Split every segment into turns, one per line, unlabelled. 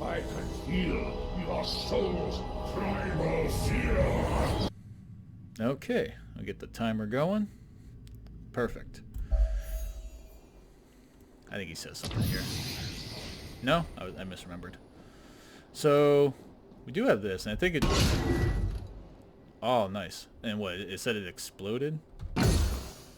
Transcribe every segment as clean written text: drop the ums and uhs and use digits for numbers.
I can feel your soul's primal fear.
Okay, I'll get the timer going. Perfect. I think he says something here. No? I misremembered. So, we do have this, and I think it... Oh, nice. And what, it said it exploded?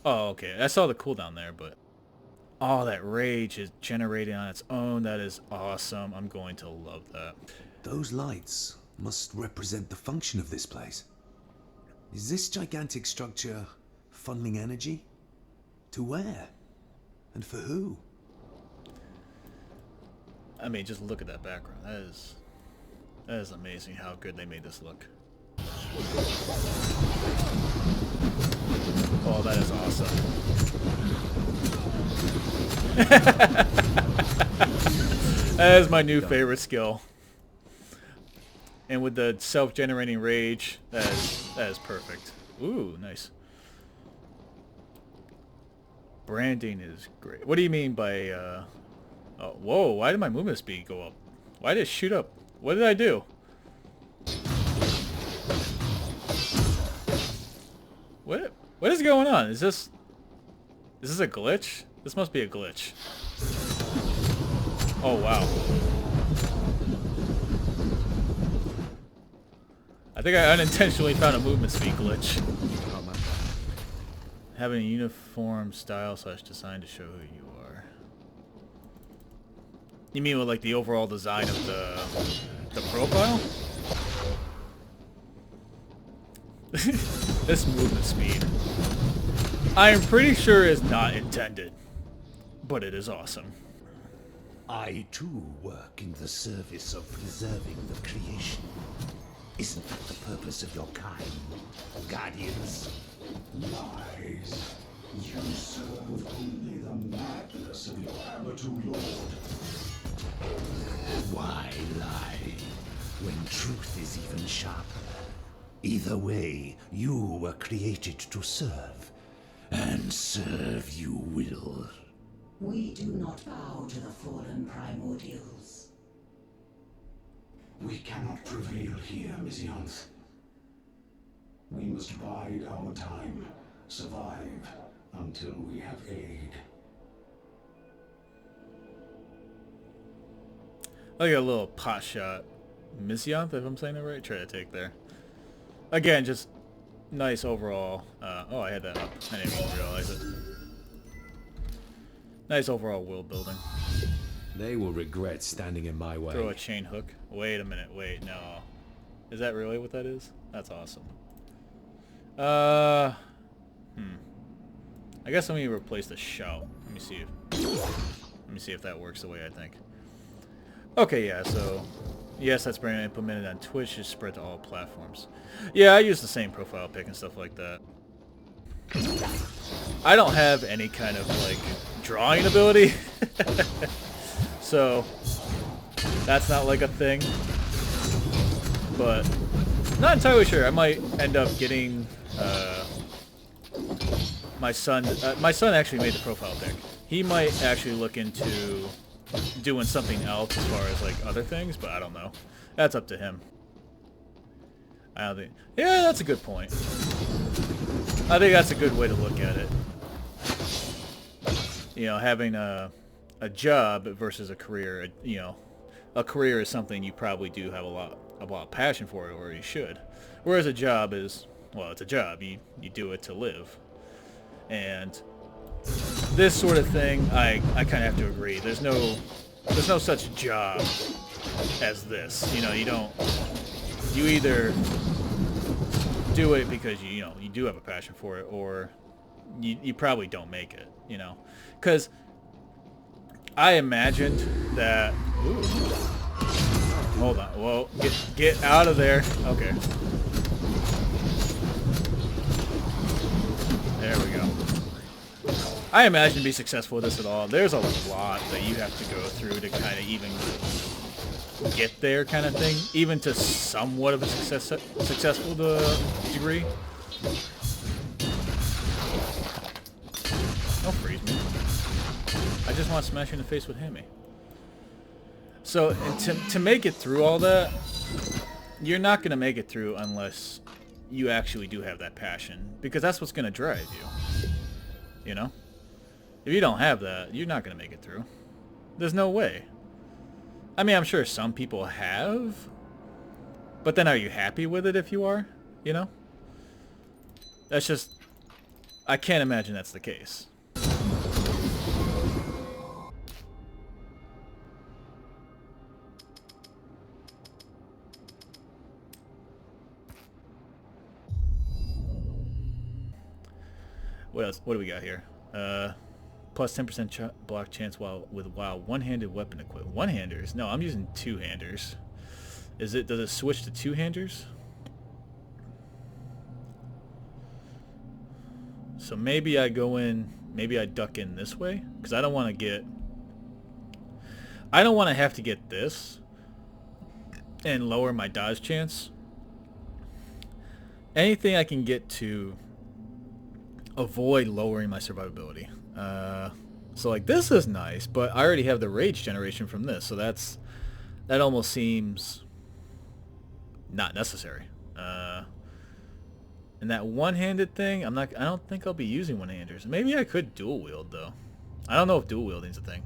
Oh, okay. I saw the cooldown there, but... Oh, that rage is generating on its own. That is awesome. I'm going to love that.
Those lights must represent the function of this place. Is this gigantic structure funneling energy? To where? And for who?
I mean, just look at that background. That is amazing how good they made this look. Oh, that is awesome. That is my new favorite skill. And with the self-generating rage, that is perfect. Ooh, nice. Branding is great. What do you mean by, oh, whoa, why did my movement speed go up? Why did it shoot up? What did I do? What is going on? Is this a glitch? This must be a glitch. Oh, wow. I think I unintentionally found a movement speed glitch. Having a uniform style / design to show who you are. You mean with like the overall design of the profile? This movement speed, I am pretty sure is not intended, but it is awesome.
I too work in the service of preserving the creation. Isn't that the purpose of your kind, guardians?
Lies. You serve only the madness of your amateur lord.
Why lie, when truth is even sharper? Either way, you were created to serve, and serve you will.
We do not bow to the fallen primordials.
We cannot prevail here, Mizianth. We must bide our time, survive, until we have aid.
I got a little pot shot. Mizianth, if I'm saying it right, try to take there. Again, just nice overall. Oh, I had that up. I didn't even realize it. Nice overall world building.
They will regret standing in my way.
Throw a chain hook. Wait a minute. Wait, no. Is that really what that is? That's awesome. I guess let me replace the shout. Let me see if that works the way I think. Okay, yeah, so yes, that's brand implemented on Twitch, is spread to all platforms. Yeah, I use the same profile pic and stuff like that. I don't have any kind of like drawing ability. So that's not like a thing. But not entirely sure. I might end up getting my son actually made the profile pic. He might actually look into doing something else as far as like other things, but I don't know. That's up to him. I don't think. Yeah, that's a good point. I think that's a good way to look at it. You know, having a job versus a career. You know, a career is something you probably do have a lot of passion for, or you should. Whereas a job is, well, it's a job. You do it to live. And this sort of thing, I kind of have to agree. There's no such job as this. You know, you either do it because you do have a passion for it, or you probably don't make it. You know, because I imagined that. Ooh, hold on. Whoa, get out of there. Okay. There we go. I imagine to be successful with this at all, there's a lot that you have to go through to kind of even get there, kind of thing. Even to somewhat of a successful degree. Don't freeze me. I just want to smash you in the face with Hammy. So and to make it through all that, you're not going to make it through unless you actually do have that passion, because that's what's going to drive you. You know? If you don't have that, you're not going to make it through. There's no way. I mean, I'm sure some people have, but then are you happy with it if you are? You know? That's just... I can't imagine that's the case. What else? What do we got here? Plus 10% block chance with one-handed weapon equipped. One-handers? No, I'm using two-handers. Does it switch to two-handers? So maybe I go in, maybe I duck in this way, because I don't want to have to get this and lower my dodge chance. Anything I can get to avoid lowering my survivability. So like this is nice, but I already have the rage generation from this, so that almost seems not necessary. And that one-handed thing, I don't think I'll be using one-handers. Maybe I could dual wield though. I don't know if dual wielding's a thing.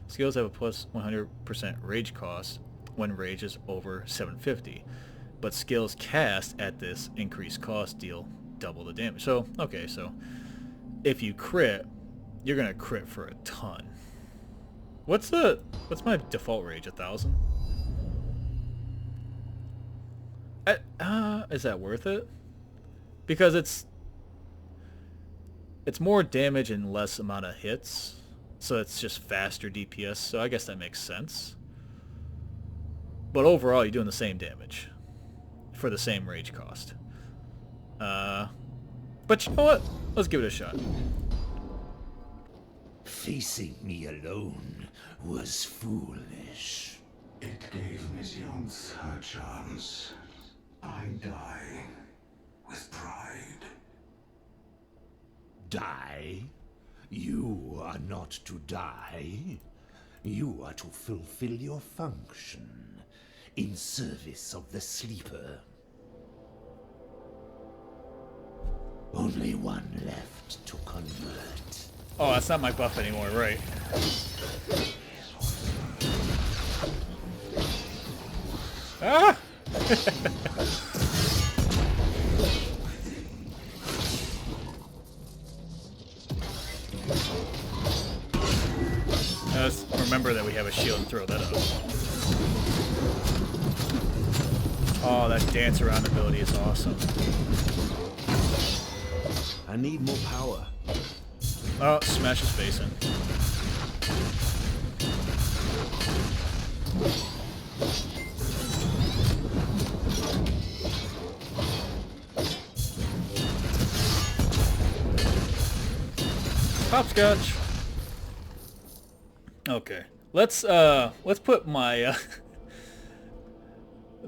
Skills have a plus 100% rage cost when rage is over 750, but skills cast at this increased cost deal double the damage. So okay, so if you crit, you're gonna crit for a ton. What's my default rage? 1,000? Is that worth it? Because it's more damage and less amount of hits, so it's just faster DPS, so I guess that makes sense. But overall, you're doing the same damage for the same rage cost. But you know what? Let's give it a shot.
Facing me alone was foolish.
It gave Miss Younts her chance. I die with pride.
Die? You are not to die. You are to fulfill your function in service of the sleeper. Only one left to convert.
Oh, that's not my buff anymore, right? Ah! Let's remember that we have a shield and throw that up. Oh, that dance around ability is awesome.
I need more power.
Oh, smash his face in. Hopscotch. Okay, let's put my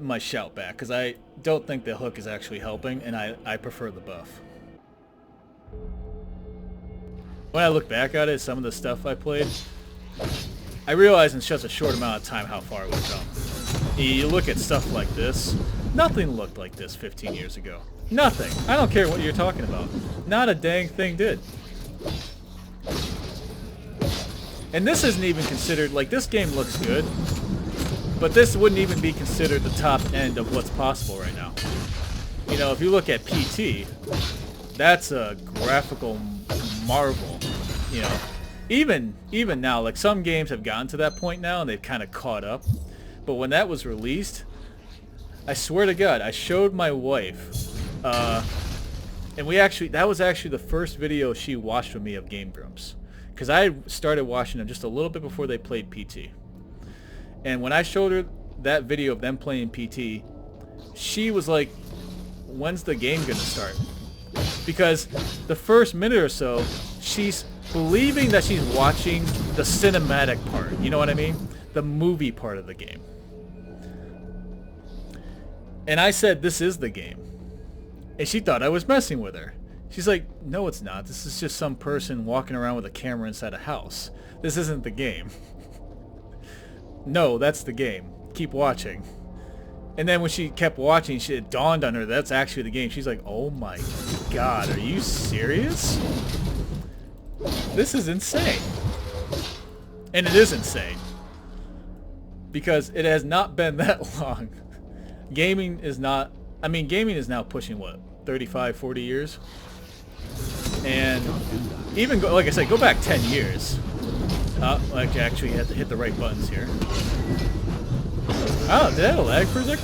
my shout back, because I don't think the hook is actually helping, and I prefer the buff. When I look back at it, some of the stuff I played, I realize in such a short amount of time how far we've come. You look at stuff like this, nothing looked like this 15 years ago. Nothing. I don't care what you're talking about. Not a dang thing did. And this isn't even considered, like, this game looks good, but this wouldn't even be considered the top end of what's possible right now. You know, if you look at PT, that's a graphical marvel. You know, even now, like, some games have gotten to that point now and they've kind of caught up. But when that was released, I swear to God, I showed my wife, and that was actually the first video she watched with me of Game Grumps. Because I started watching them just a little bit before they played PT. And when I showed her that video of them playing PT, she was like, when's the game going to start? Because the first minute or so, she's believing that she's watching the cinematic part. You know what I mean? The movie part of the game. And I said, this is the game. And she thought I was messing with her. She's like, no, it's not. This is just some person walking around with a camera inside a house. This isn't the game. no, that's the game. Keep watching. And then when she kept watching, it dawned on her that's actually the game. She's like, oh my god, are you serious? This is insane. And it is insane. Because it has not been that long. Gaming is not... I mean, gaming is now pushing, what, 35, 40 years? And even, like I said, go back 10 years. Like, actually, you have to hit the right buttons here. Oh, did I have a lag for a sec?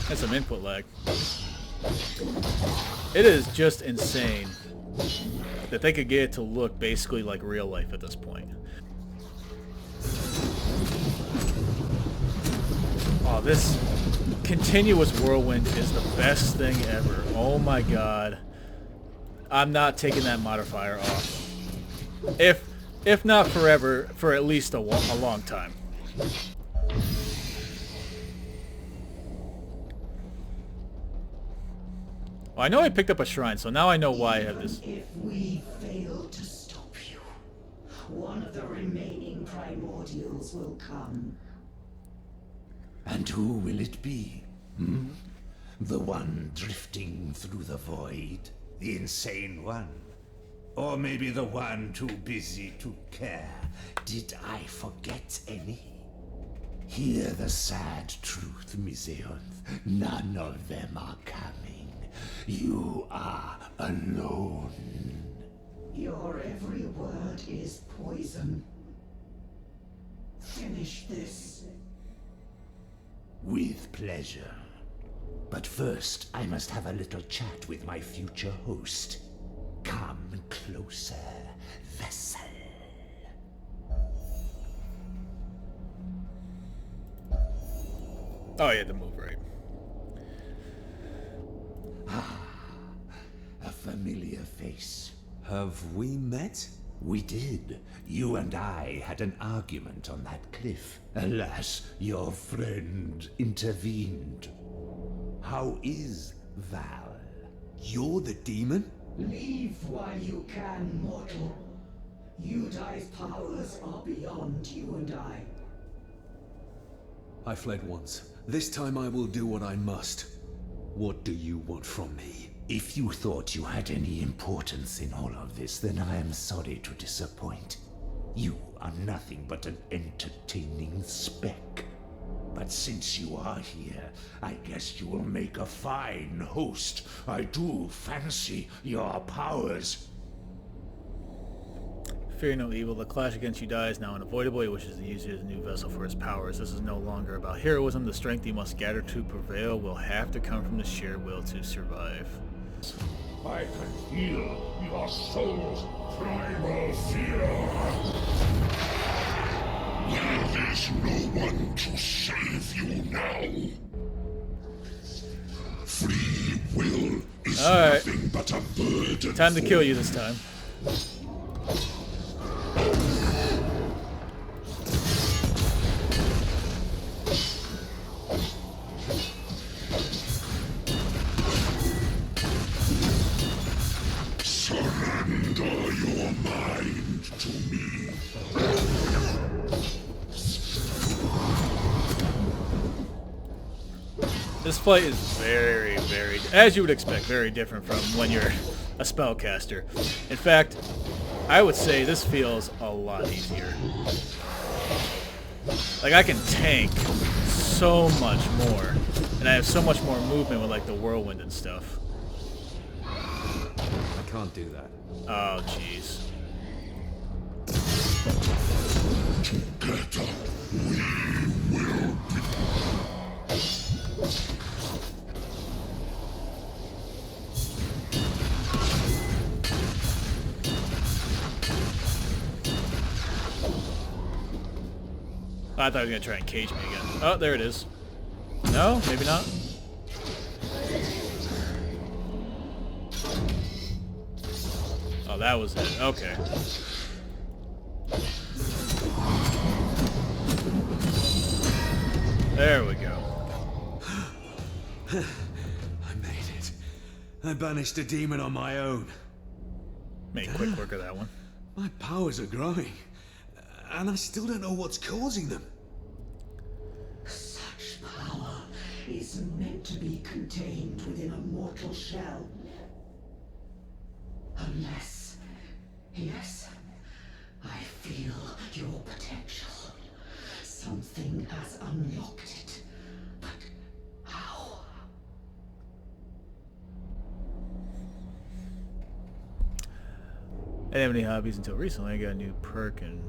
That's some input lag. It is just insane that they could get it to look basically like real life at this point. Oh, this continuous whirlwind is the best thing ever. Oh my god. I'm not taking that modifier off. If not forever, for at least a long time. Well, I know I picked up a shrine, so now I know why I have this.
If we fail to stop you, one of the remaining primordials will come.
And who will it be? Hmm? The one drifting through the void? The insane one? Or maybe the one too busy to care? Did I forget any? Hear the sad truth, Miseonth. None of them are coming. You are alone.
Your every word is poison. Finish this.
With pleasure. But first, I must have a little chat with my future host. Come closer, vessel.
Oh, yeah, the move right.
A familiar face.
Have we met?
We did. You and I had an argument on that cliff. Alas, your friend intervened. How is Val?
You're the demon?
Leave while you can, mortal. Yudai's powers are beyond you and I.
I fled once. This time I will do what I must. What do you want from me?
If you thought you had any importance in all of this, then I am sorry to disappoint. You are nothing but an entertaining speck. But since you are here, I guess you will make a fine host. I do fancy your powers.
Fear no evil. The clash against Yudai is now unavoidable. He wishes to use his new vessel for his powers. This is no longer about heroism. The strength you must gather to prevail will have to come from the sheer will to survive.
I can feel your soul's primal fear. There's no one to save you now. Free will is nothing but a burden.
Time to kill you this time.
Surrender your mind to me.
This fight is very, as you would expect, very different from when you're a spellcaster. In fact, I would say this feels a lot easier. Like, I can tank so much more, and I have so much more movement with, like, the whirlwind and stuff.
I can't do that.
Oh, jeez.
Together, we will be.
I thought he was going to try and cage me again. Oh, there it is. No? Maybe not? Oh, that was it. Okay. There we go.
I made it. I banished a demon on my own.
Made quick work of that one.
My powers are growing. and I still don't know what's causing them.
Such power is meant to be contained within a mortal shell. Unless... Yes, I feel your potential. Something has unlocked it. But how?
I didn't have any hobbies until recently. I got a new perk in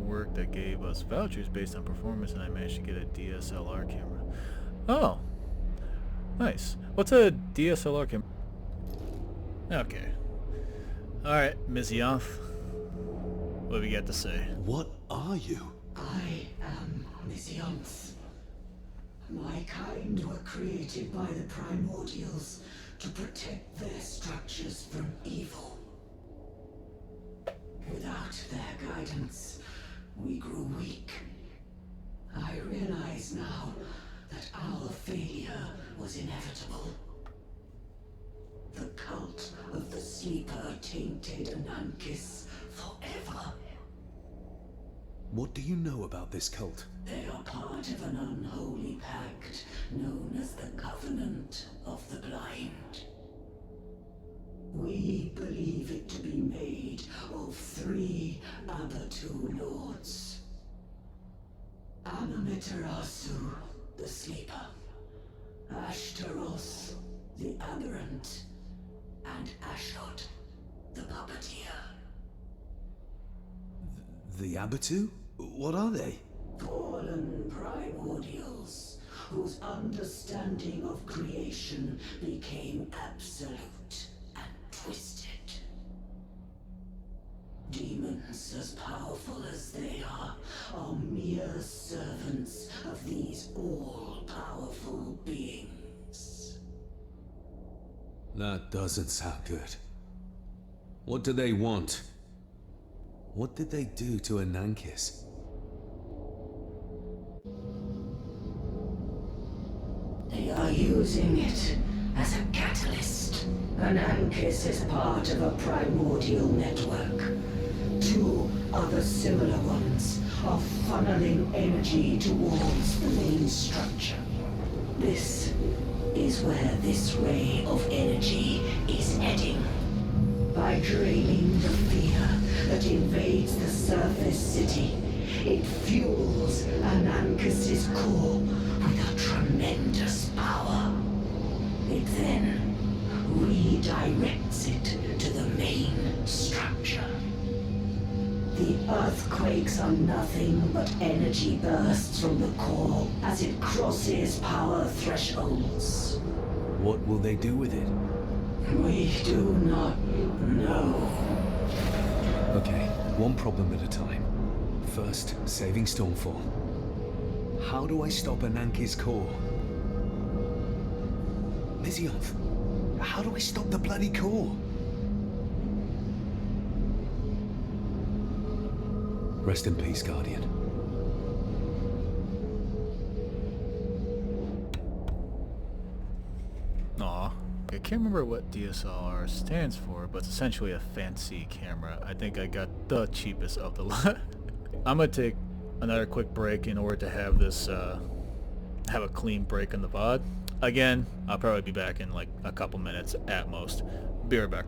work that gave us vouchers based on performance, and I managed to get a DSLR camera. Oh, nice. What's a DSLR camera? Okay. Alright, Ms. Yoth. What have you got to say?
What are you?
I am Misiones. My kind were created by the primordials to protect their structures from evil. Without their guidance, we grew weak. I realize now that our failure was inevitable. The cult of the Sleeper tainted Anankis forever.
What do you know about this cult?
They are part of an unholy pact known as the Covenant of the Blind. We believe it to be made of 3 Abatu lords. Amaterasu, the Sleeper, Ashtaros, the Aberrant, and Ashot, the Puppeteer.
The Abatu? What are they?
Fallen primordials, whose understanding of creation became absolute and twisted. Demons as powerful as they are mere servants of these all-powerful beings.
That doesn't sound good. What do they want? What did they do to Anankis?
They are using it as a catalyst. Anankis is part of a primordial network. 2 other similar ones are funneling energy towards the main structure. This is where this ray of energy is heading. By draining the fear that invades the surface city, it fuels Anankis' core with a tremendous power. It then redirects it to the main structure. The earthquakes are nothing but energy bursts from the core as it crosses power thresholds.
What will they do with it?
We do not know.
Okay, one problem at a time. First, saving Stormfall. How do I stop Anankis' core? Misioth, how do I stop the bloody core? Rest in peace, Guardian.
Aw. I can't remember what DSLR stands for, but it's essentially a fancy camera. I think I got the cheapest of the lot. I'm gonna take another quick break in order to have this, have a clean break in the VOD. Again, I'll probably be back in like a couple minutes at most. Be right back.